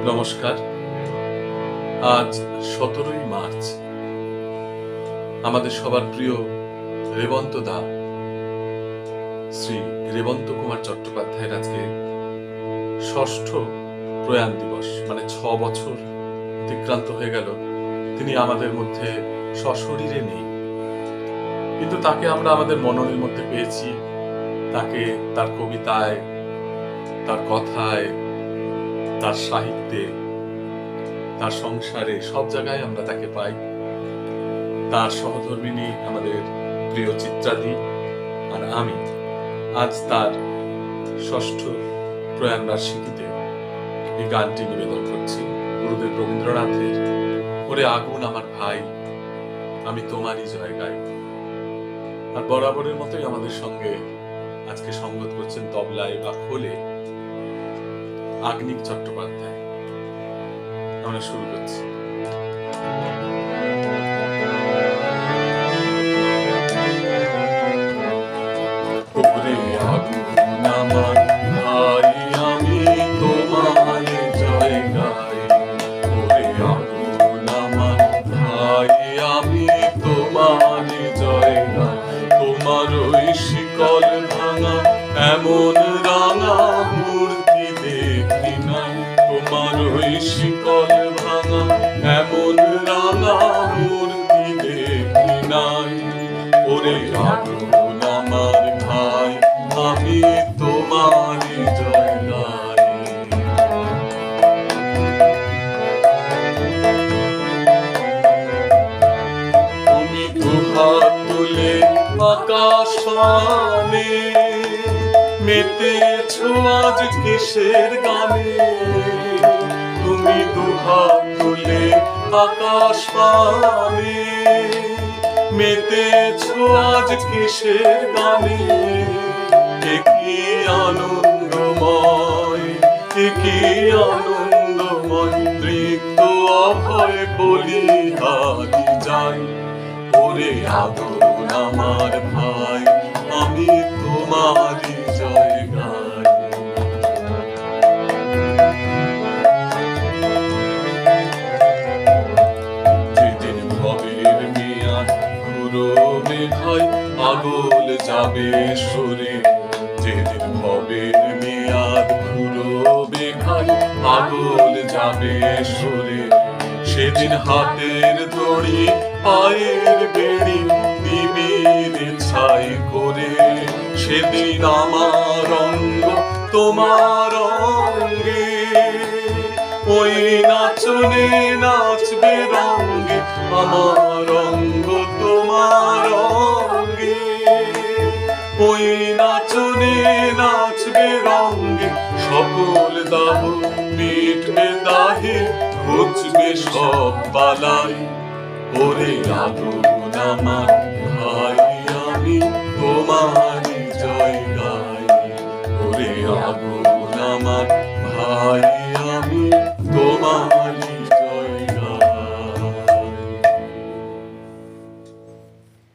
নমস্কার। আজ ১৭ই মার্চ। আমাদের সবার প্রিয় রেবন্ত দা শ্রী রেবন্ত কুমার চট্টোপাধ্যায়ের আজকে ষষ্ঠ প্রয়াণ দিবস, মানে ৬ বছর অতিক্রান্ত হয়ে গেল। তিনি আমাদের মধ্যে সশরীরে নেই, কিন্তু তাকে আমরা আমাদের মননের মধ্যে পেয়েছি। তাকে তার কবিতায়, তার কথায়, তার সাহিত্যে, তার সংসারে, সব জায়গায় আমরা তাকে পাই। তার সহধর্মিণী আমাদের প্রিয় চিত্রাদি আর আমি আজ তার ষষ্ঠ প্রয়াণ বার্ষিকীতে এই গানটি নিবেদন করছি, গুরুদেব রবীন্দ্রনাথের ওরে আগুন আমার ভাই, আমি তোমারই জয় গাই। আর বরাবরের মতোই আমাদের সঙ্গে আজকে সঙ্গত করছেন তবলায় বা খোলে আগ্নিক চট্টোপাধ্যায়। আমরা শুরু করছি। ওরে আগুন আমার ভাই, আমি তোমায় জয় গাই। ওরে আগুন আমার ভাই, আমি তোমায় জয় গাই। তোমার ওই শিকল ভাঙা এমন রাঙা মূর্তি দেখি নাই। তোমার ওই শিকল ভাঙা এমন রাঙা মূর্তি দেখি নাই। ওরে আগুন আমার ভাই, আমি তোমারই জয় গাই। তুমি দুহাত তুলে আকাশ পানে মেতেছো আজ কিসের গানে। তুমি দুহাত তুলে আকাশ পানে মেতেছো আজ কিসের গানে। কি আনন্দময়, কি আনন্দময়, তৃপ্ত অভয় বলিহারি যাই। ওরে আগুন আমার ভাই, আমি তোমারই জয় গাই। যেদিন ভবের মেয়াদ ফুরোবে ভাই, আগল যাবে সরে। যেদিন ভবের মেয়াদ ফুরোবে ভাই, আগল যাবে সরে। সেদিন হাতের দড়ি পায়ের বেড়ি দিবির ছাই করে। সেদিন আমার অঙ্গ তোমার অঙ্গে, ওই নাচনে নাচবে রঙ্গে। আমার অঙ্গ তোমার অঙ্গে, ওই নাচনে নাচবে রঙ্গে। সকল দাহ মিটবে দাহে, ঘুচবে সব বালাই। ওরে আগুন আমার ভাই, আমি তোমারই জয় গাই। ওরে আগুন আমার